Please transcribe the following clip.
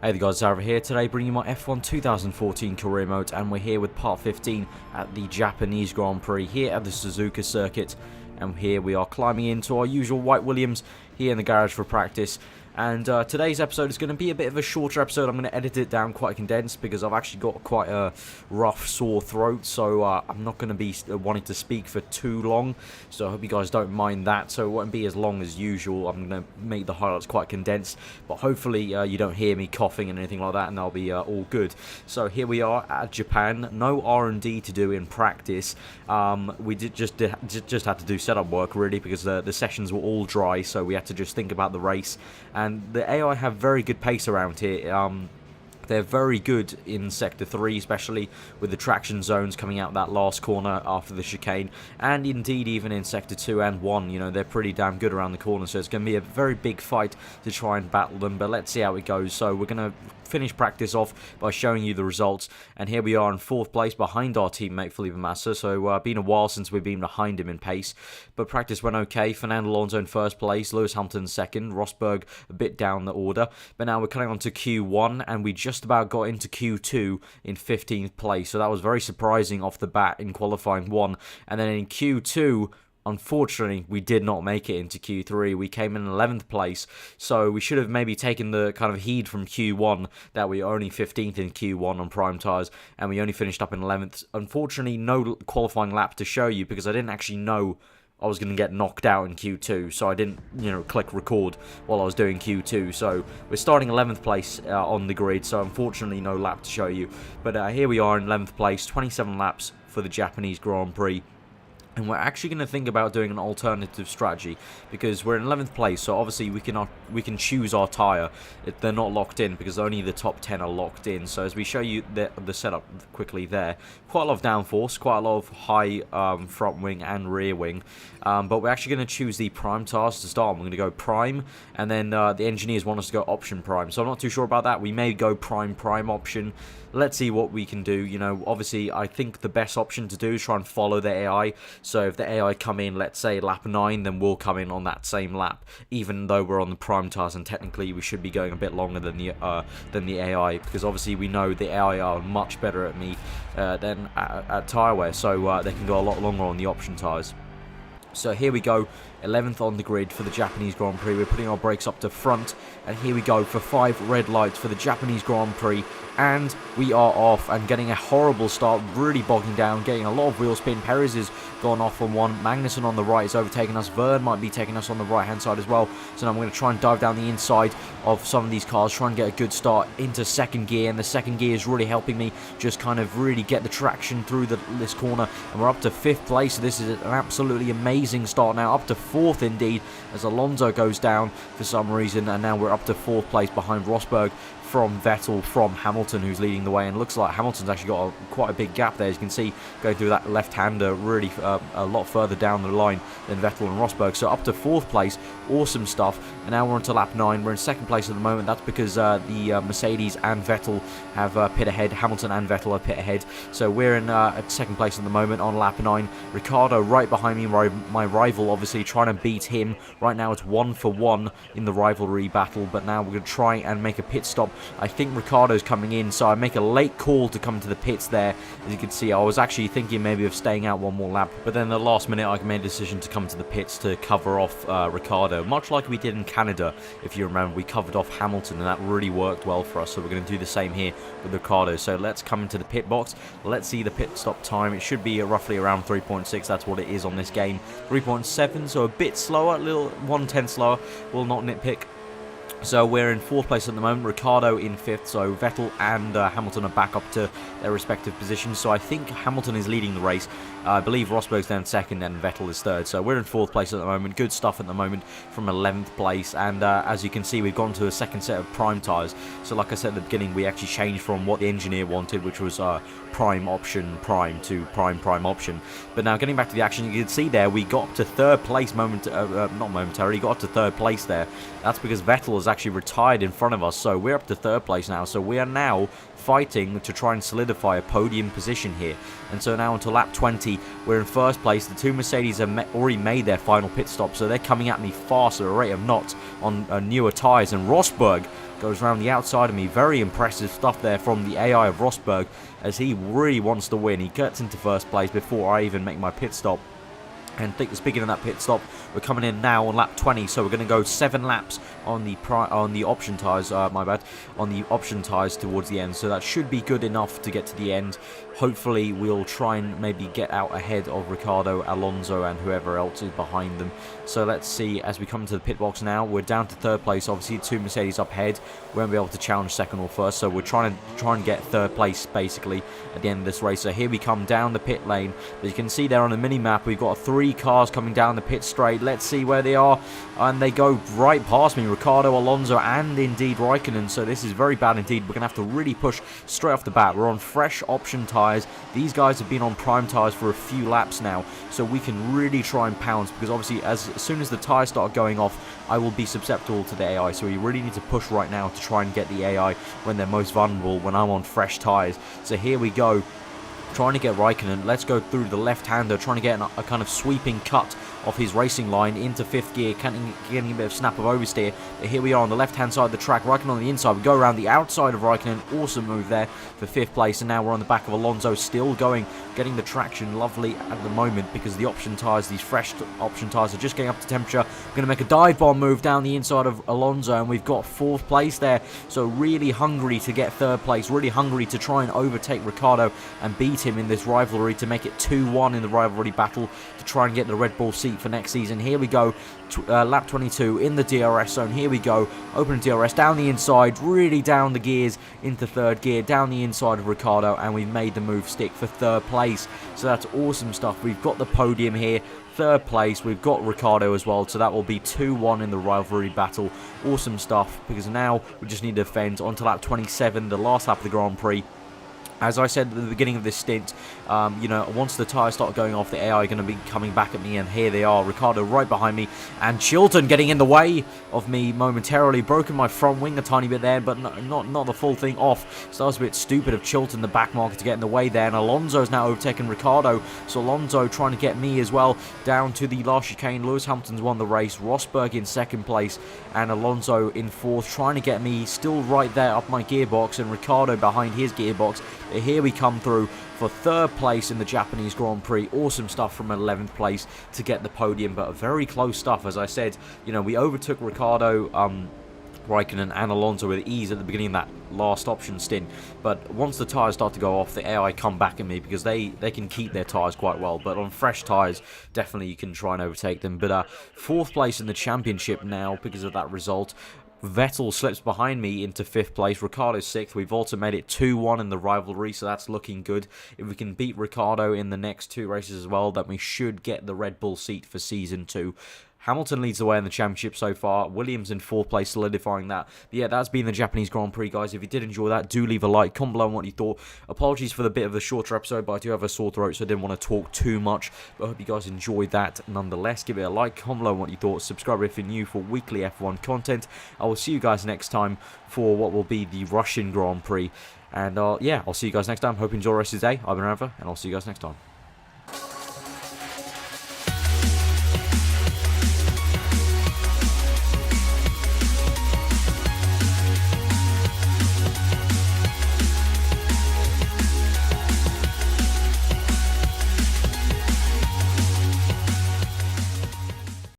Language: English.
Hey there guys, aarava here, today bringing you my F1 2014 career mode, and we're here with part 15 at the Japanese Grand Prix here at the Suzuka circuit. And here we are climbing into our usual white Williams here in the garage for practice. And today's episode is going to be a bit of a shorter episode. I'm going to edit it down quite condensed because I've actually got quite a rough sore throat, so I'm not going to be wanting to speak for too long, so I hope you guys don't mind that. So it won't be as long as usual. I'm going to make the highlights quite condensed, but hopefully you don't hear me coughing and anything like that, and I'll be all good. So here we are at Japan. No R&D to do in practice. We just had to do setup work really because the sessions were all dry, so we had to just think about the race. And the AI have very good pace around here. They're very good in Sector 3, especially with the traction zones coming out that last corner after the chicane. And indeed, even in Sector 2 and 1, you know, they're pretty damn good around the corner. So it's going to be a very big fight to try and battle them. But let's see how it goes. So we're going to finish practice off by showing you the results. And here we are in 4th place behind our teammate Felipe Massa. So been a while since we've been behind him in pace. But practice went okay. Fernando Alonso in 1st place. Lewis Hamilton 2nd. Rosberg a bit down the order. But now we're coming on to Q1. And we just about got into Q2 in 15th place. So that was very surprising off the bat in qualifying 1. And then in Q2... unfortunately, we did not make it into Q3. We came in 11th place, so we should have maybe taken the kind of heed from Q1 that we were only 15th in Q1 on prime tyres, and we only finished up in 11th. Unfortunately, no qualifying lap to show you because I didn't actually know I was going to get knocked out in Q2, so I didn't, click record while I was doing Q2. So we're starting 11th place on the grid, so unfortunately no lap to show you. But here we are in 11th place, 27 laps for the Japanese Grand Prix. And we're actually going to think about doing an alternative strategy because we're in 11th place, so obviously we can choose our tyre. They're not locked in because only the top 10 are locked in. So as we show you the setup quickly there, quite a lot of downforce, quite a lot of high front wing and rear wing. But we're actually going to choose the prime tyres to start. We're going to go prime, and then the engineers want us to go option prime. So I'm not too sure about that. We may go prime option. Let's see what we can do. Obviously I think the best option to do is try and follow the AI. So if the AI come in, let's say lap 9, then we'll come in on that same lap, even though we're on the prime tyres, and technically we should be going a bit longer than the AI, because obviously we know the AI are much better at me than at tyre wear, so they can go a lot longer on the option tyres. So here we go, 11th on the grid for the Japanese Grand Prix. We're putting our brakes up to front, and here we go for 5 red lights for the Japanese Grand Prix, and we are off and getting a horrible start, really bogging down, getting a lot of wheel spin. Perez is gone off on one, Magnussen on the right is overtaking us, Verne might be taking us on the right hand side as well. So now I'm going to try and dive down the inside of some of these cars, try and get a good start into 2nd gear, and the 2nd gear is really helping me just kind of really get the traction through this corner, and we're up to 5th place. So this is an absolutely amazing start now, up to 4th indeed, as Alonso goes down for some reason, and now we're up to 4th place behind Rosberg from Vettel, from Hamilton, who's leading the way, and looks like Hamilton's actually got quite a big gap there, as you can see, going through that left-hander really a lot further down the line than Vettel and Rosberg. So up to 4th place, awesome stuff. And now we're on to lap 9, we're in 2nd place at the moment. That's because the Mercedes and Vettel have pit ahead, Hamilton and Vettel are pit ahead. So we're in at 2nd place at the moment on lap 9. Ricciardo right behind me, my rival, obviously trying to beat him. Right now it's 1 for 1 in the rivalry battle, but now we're going to try and make a pit stop. I think Ricciardo's coming in, so I make a late call to come to the pits there. As you can see, I was actually thinking maybe of staying out one more lap, but then at the last minute I made a decision to come to the pits to cover off Ricciardo, much like we did in Canada. If you remember, we covered off Hamilton, and that really worked well for us, so we're going to do the same here with Ricciardo. So let's come into the pit box, let's see the pit stop time. It should be roughly around 3.6, that's what it is on this game. 3.7, so a bit slower, a little 1/10 slower, will not nitpick. So we're in 4th place at the moment, Ricciardo in 5th, so Vettel and Hamilton are back up to their respective positions. So I think Hamilton is leading the race. I believe Rosberg's down 2nd and Vettel is 3rd. So we're in 4th place at the moment, good stuff at the moment from 11th place. And as you can see, we've gone to a 2nd set of prime tyres. So like I said at the beginning, we actually changed from what the engineer wanted, which was prime option prime to prime option. But now getting back to the action, you can see there we got up to 3rd place not momentarily, got up to 3rd place there. That's because Vettel has actually retired in front of us, so we're up to 3rd place now. So we are now fighting to try and solidify a podium position here. And so now until lap 20, we're in 1st place. The 2 Mercedes have already made their final pit stop, so they're coming at me fast at a rate of knots on newer tyres. And Rosberg goes around the outside of me. Very impressive stuff there from the AI of Rosberg, as he really wants to win. He gets into first place before I even make my pit stop. And speaking of that pit stop, we're coming in now on lap 20, so we're going to go 7 laps on the option tyres, on the option tyres towards the end. So that should be good enough to get to the end. Hopefully, we'll try and maybe get out ahead of Ricciardo, Alonso, and whoever else is behind them. So let's see, as we come into the pit box now, we're down to 3rd place. Obviously, 2 Mercedes up ahead. We won't be able to challenge 2nd or 1st, so we're trying and get 3rd place, basically, at the end of this race. So here we come down the pit lane. As you can see there on the mini-map, we've got 3 cars coming down the pit straight. Let's see where they are, and they go right past me, Ricciardo, Alonso, and indeed Raikkonen. So this is very bad indeed. We're going to have to really push straight off the bat. We're on fresh option tyres. These guys have been on prime tyres for a few laps now, so we can really try and pounce, because obviously as soon as the tyres start going off, I will be susceptible to the AI. So we really need to push right now to try and get the AI when they're most vulnerable, when I'm on fresh tyres. So here we go, trying to get Raikkonen. Let's go through the left-hander, trying to get a kind of sweeping cut off his racing line into 5th gear, getting a bit of snap of oversteer. But here we are on the left-hand side of the track, Raikkonen on the inside. We go around the outside of Raikkonen, awesome move there for 5th place, and now we're on the back of Alonso, still getting the traction lovely at the moment, because the option tyres, these fresh option tyres, are just getting up to temperature. We're going to make a dive bomb move down the inside of Alonso, and we've got 4th place there, so really hungry to get 3rd place, really hungry to try and overtake Ricciardo and beat him in this rivalry, to make it 2-1 in the rivalry battle, to try and get the Red Bull seat for next season. Here we go, lap 22 in the DRS zone. Here we go, open DRS down the inside, really down the gears into 3rd gear, down the inside of Ricciardo, and we've made the move stick for 3rd place. So that's awesome stuff. We've got the podium here, 3rd place. We've got Ricciardo as well, so that will be 2-1 in the rivalry battle. Awesome stuff, because now we just need to defend onto lap 27, the last lap of the Grand Prix. As I said at the beginning of this stint, once the tyres start going off, the AI are going to be coming back at me, and here they are. Ricciardo right behind me, and Chilton getting in the way of me momentarily. Broken my front wing a tiny bit there, but not the full thing off. So that was a bit stupid of Chilton, the back marker, to get in the way there. And Alonso's now overtaken Ricciardo, so Alonso trying to get me as well down to the last chicane. Lewis Hamilton's won the race, Rosberg in 2nd place, and Alonso in 4th, trying to get me still right there up my gearbox, and Ricciardo behind his gearbox. Here we come through for 3rd place in the Japanese Grand Prix. Awesome stuff from 11th place to get the podium, but very close stuff. As I said, we overtook Ricciardo, Raikkonen and Alonso with ease at the beginning of that last option stint, but once the tyres start to go off, the AI come back at me, because they can keep their tyres quite well, but on fresh tyres, definitely you can try and overtake them. But 4th place in the championship now because of that result. Vettel slips behind me into 5th place, Ricciardo's 6th. We've also made it 2-1 in the rivalry, so that's looking good. If we can beat Ricciardo in the next 2 races as well, then we should get the Red Bull seat for Season 2. Hamilton leads the way in the championship so far. Williams in 4th place, solidifying that. But yeah, that's been the Japanese Grand Prix, guys. If you did enjoy that, do leave a like. Comment below on what you thought. Apologies for the bit of the shorter episode, but I do have a sore throat, so I didn't want to talk too much. But I hope you guys enjoyed that nonetheless. Give it a like. Comment below on what you thought. Subscribe if you're new for weekly F1 content. I will see you guys next time for what will be the Russian Grand Prix. And yeah, I'll see you guys next time. Hope you enjoy the rest of the day. I've been aarava, and I'll see you guys next time.